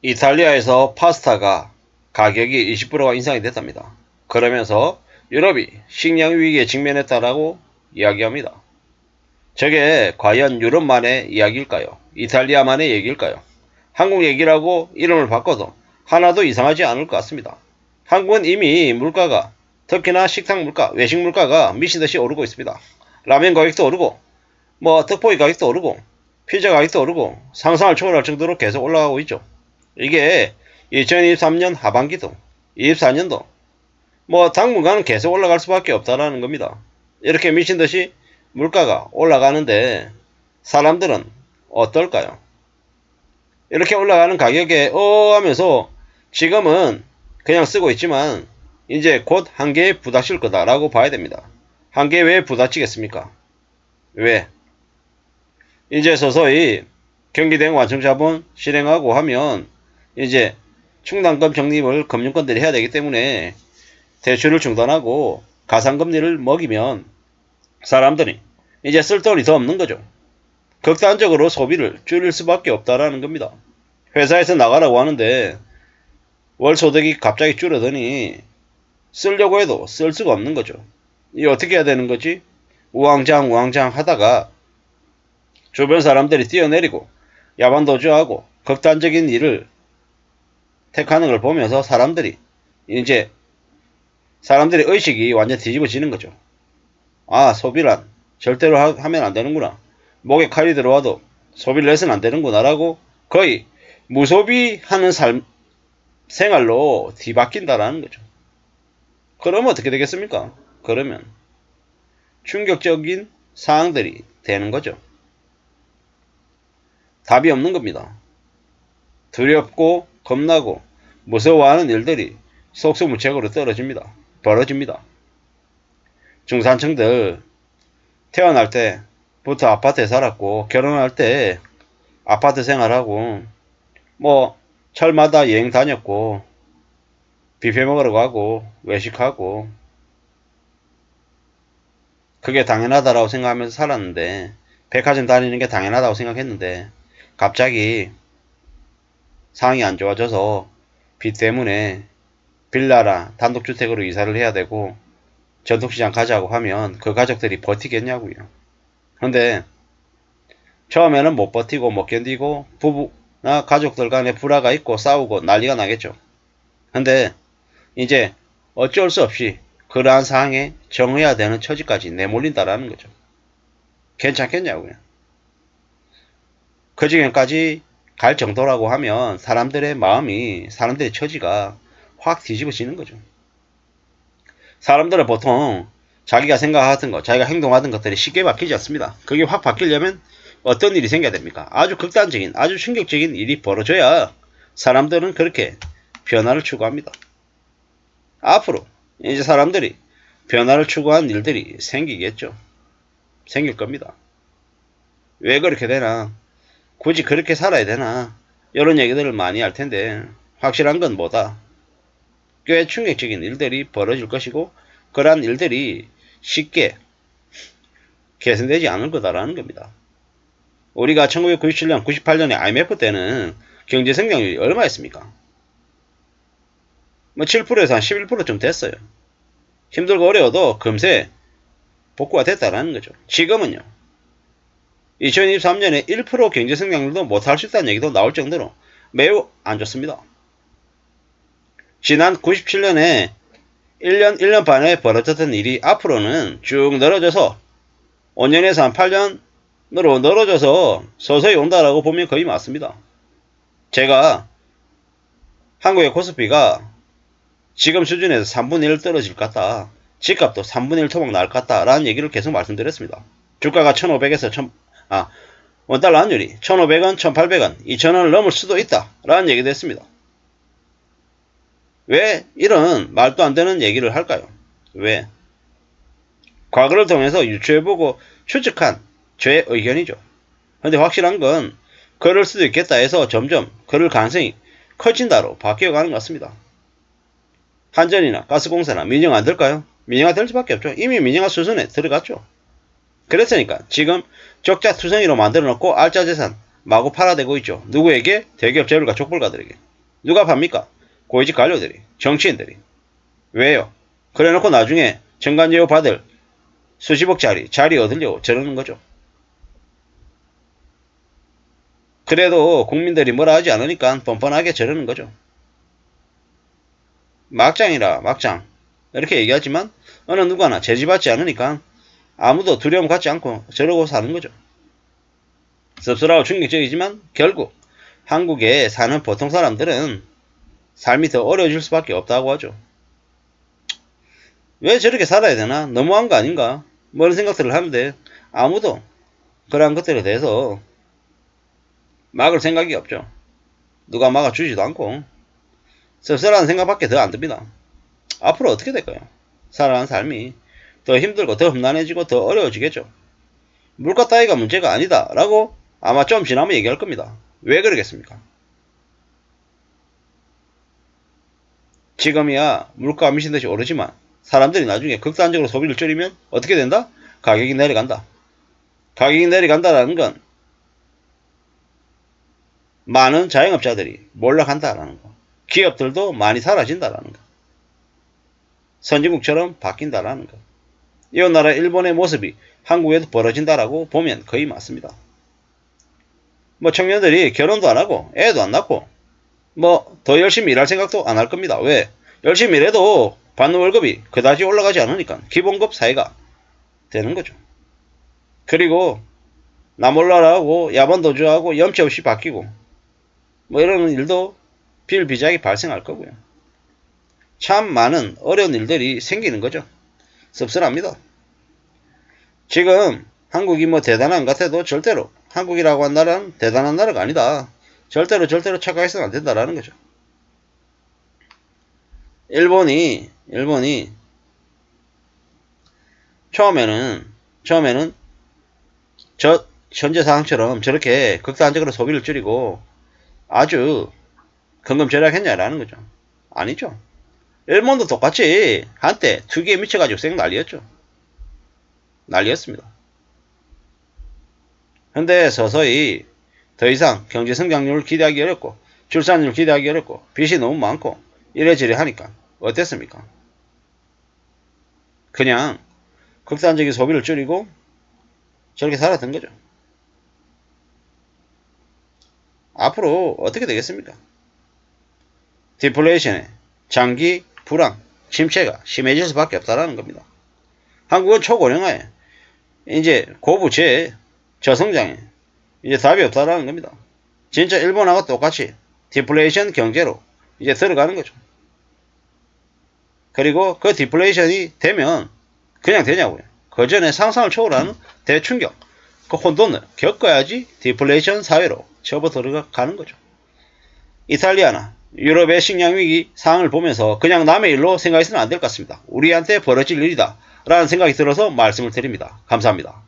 이탈리아에서 파스타가 가격이 20%가 인상이 됐답니다. 그러면서 유럽이 식량 위기에 직면했다라고 이야기합니다. 저게 과연 유럽만의 이야기일까요? 이탈리아만의 얘기일까요? 한국 얘기라고 이름을 바꿔도 하나도 이상하지 않을 것 같습니다. 한국은 이미 물가가, 특히나 식당 물가, 외식 물가가 미친듯이 오르고 있습니다. 라면 가격도 오르고 떡볶이 가격도 오르고 피자 가격도 오르고 상상을 초월할 정도로 계속 올라가고 있죠. 이게 2023년 하반기도 24년도 당분간은 계속 올라갈 수밖에 없다라는 겁니다. 이렇게 미친듯이 물가가 올라가는데 사람들은 어떨까요? 이렇게 올라가는 가격에 하면서 지금은 그냥 쓰고 있지만 이제 곧 한계에 부닥칠 거다라고 봐야 됩니다. 한계에 왜 부닥치겠습니까? 왜? 이제 서서히 경기대응 완충자본 실행하고 하면 이제 충당금 적립을 금융권들이 해야 되기 때문에 대출을 중단하고 가상금리를 먹이면 사람들이 이제 쓸 돈이 더 없는 거죠. 극단적으로 소비를 줄일 수밖에 없다라는 겁니다. 회사에서 나가라고 하는데 월 소득이 갑자기 줄어드니 쓰려고 해도 쓸 수가 없는 거죠. 이 어떻게 해야 되는 거지? 우왕좌왕 하다가 주변 사람들이 뛰어내리고 야반도주하고 극단적인 일을 택하는 걸 보면서 사람들이 의식이 완전 뒤집어지는 거죠. 아, 소비란 절대로 하면 안 되는구나. 목에 칼이 들어와도 소비를 해서는 안 되는구나라고 거의 무소비하는 생활로 뒤바뀐다라는 거죠. 그러면 어떻게 되겠습니까? 그러면 충격적인 사항들이 되는 거죠. 답이 없는 겁니다. 두렵고 겁나고 무서워하는 일들이 속수무책으로 벌어집니다. 중산층들 태어날 때부터 아파트에 살았고 결혼할 때 아파트 생활하고 철마다 여행 다녔고 뷔페 먹으러 가고 외식하고 그게 당연하다라고 생각하면서 살았는데 백화점 다니는 게 당연하다고 생각했는데 갑자기 상황이 안 좋아져서 빚 때문에 빌라라 단독주택으로 이사를 해야 되고 전통시장 가자고 하면 그 가족들이 버티겠냐고요. 근데 처음에는 못 버티고 못 견디고 부부나 가족들 간에 불화가 있고 싸우고 난리가 나겠죠. 근데 이제 어쩔 수 없이 그러한 상황에 정해야 되는 처지까지 내몰린다라는 거죠. 괜찮겠냐고요. 그 지경까지 갈 정도라고 하면 사람들의 처지가 확 뒤집어지는 거죠. 사람들은 보통 자기가 생각하던 것, 자기가 행동하던 것들이 쉽게 바뀌지 않습니다. 그게 확 바뀌려면 어떤 일이 생겨야 됩니까? 아주 극단적인, 아주 충격적인 일이 벌어져야 사람들은 그렇게 변화를 추구합니다. 앞으로 이제 사람들이 변화를 추구한 일들이 생기겠죠. 생길 겁니다. 왜 그렇게 되나? 굳이 그렇게 살아야 되나? 이런 얘기들을 많이 할 텐데 확실한 건 뭐다? 꽤 충격적인 일들이 벌어질 것이고 그러한 일들이 쉽게 개선되지 않을 거다라는 겁니다. 우리가 1997년, 98년에 IMF 때는 경제 성장률이 얼마였습니까? 7%에서 한 11%쯤 됐어요. 힘들고 어려워도 금세 복구가 됐다라는 거죠. 지금은요. 2023년에 1% 경제 성장률도 못할 수 있다는 얘기도 나올 정도로 매우 안 좋습니다. 지난 97년에 1년 반에 벌어졌던 일이 앞으로는 쭉 늘어져서 5년에서 한 8년으로 늘어져서 서서히 온다라고 보면 거의 맞습니다. 제가 한국의 코스피가 지금 수준에서 3분의 1 떨어질 것 같다. 집값도 3분의 1 토막 날 것 같다. 라는 얘기를 계속 말씀드렸습니다. 주가가 1500에서 원달러 환율이 1500원, 1800원, 2000원을 넘을 수도 있다. 라는 얘기도 했습니다. 왜 이런 말도 안 되는 얘기를 할까요? 왜? 과거를 통해서 유추해보고 추측한 제 의견이죠. 근데 확실한 건 그럴 수도 있겠다 해서 점점 그럴 가능성이 커진다로 바뀌어가는 것 같습니다. 한전이나 가스공사나 민영화 될까요? 민영화 될 수밖에 없죠. 이미 민영화 수순에 들어갔죠. 그랬으니까 지금 적자 투성이로 만들어 놓고 알짜재산 마구 팔아대고 있죠. 누구에게? 대기업 재벌가 족벌가들에게. 누가 팝니까? 고위직 관료들이, 정치인들이. 왜요? 그래놓고 나중에 정관예우 받을 수십억짜리 자리 얻으려고 저러는 거죠. 그래도 국민들이 뭐라 하지 않으니까 뻔뻔하게 저러는 거죠. 막장이라 막장 이렇게 얘기하지만 어느 누구나 제지받지 않으니까 아무도 두려움 갖지 않고 저러고 사는 거죠. 씁쓸하고 충격적이지만 결국 한국에 사는 보통 사람들은 삶이 더 어려워질 수밖에 없다고 하죠. 왜 저렇게 살아야 되나? 너무한 거 아닌가? 뭐 이런 생각들을 하는데 아무도 그러한 것들에 대해서 막을 생각이 없죠. 누가 막아주지도 않고 씁쓸한 생각밖에 더 안 듭니다. 앞으로 어떻게 될까요? 살아가는 삶이 더 힘들고 더 험난해지고 더 어려워지겠죠. 물가 따위가 문제가 아니다 라고 아마 좀 지나면 얘기할 겁니다. 왜 그러겠습니까? 지금이야 물가가 미친듯이 오르지만 사람들이 나중에 극단적으로 소비를 줄이면 어떻게 된다? 가격이 내려간다. 가격이 내려간다라는 건 많은 자영업자들이 몰락한다라는 거. 기업들도 많이 사라진다라는 거. 선진국처럼 바뀐다라는 거. 이 나라 일본의 모습이 한국에도 벌어진다라고 보면 거의 맞습니다. 뭐 청년들이 결혼도 안 하고 애도 안 낳고 뭐 더 열심히 일할 생각도 안 할 겁니다. 왜? 열심히 일해도 받는 월급이 그다지 올라가지 않으니까 기본급 사회가 되는 거죠. 그리고 나몰라라하고 야반도주하고 염치 없이 바뀌고 뭐 이런 일도 비일비재하게 발생할 거고요. 참 많은 어려운 일들이 생기는 거죠. 씁쓸합니다. 지금 한국이 뭐 대단한 것 같아도 절대로 한국이라고 한 나라는 대단한 나라가 아니다. 절대로 착각해서는 안 된다라는 거죠. 일본이 처음에는 저 현재 상황처럼 저렇게 극단적으로 소비를 줄이고 아주 근검절약했냐라는 거죠. 아니죠. 일본도 똑같이 한때 투기에 미쳐가지고 쌩 난리였죠. 난리였습니다. 근데 서서히 더 이상 경제 성장률을 기대하기 어렵고 출산율 기대하기 어렵고 빚이 너무 많고 이래저래 하니까 어땠습니까? 그냥 극단적인 소비를 줄이고 저렇게 살았던 거죠. 앞으로 어떻게 되겠습니까? 디플레이션의 장기 불황, 침체가 심해질 수밖에 없다는 겁니다. 한국은 초고령화에 이제 고부채 저성장에 이제 답이 없다라는 겁니다. 진짜 일본하고 똑같이 디플레이션 경제로 이제 들어가는 거죠. 그리고 그 디플레이션이 되면 그냥 되냐고요. 그 전에 상상을 초월하는 대충격, 그 혼돈을 겪어야지 디플레이션 사회로 접어 들어가는 거죠. 이탈리아나 유럽의 식량위기 상황을 보면서 그냥 남의 일로 생각해서는 안 될 것 같습니다. 우리한테 벌어질 일이다 라는 생각이 들어서 말씀을 드립니다. 감사합니다.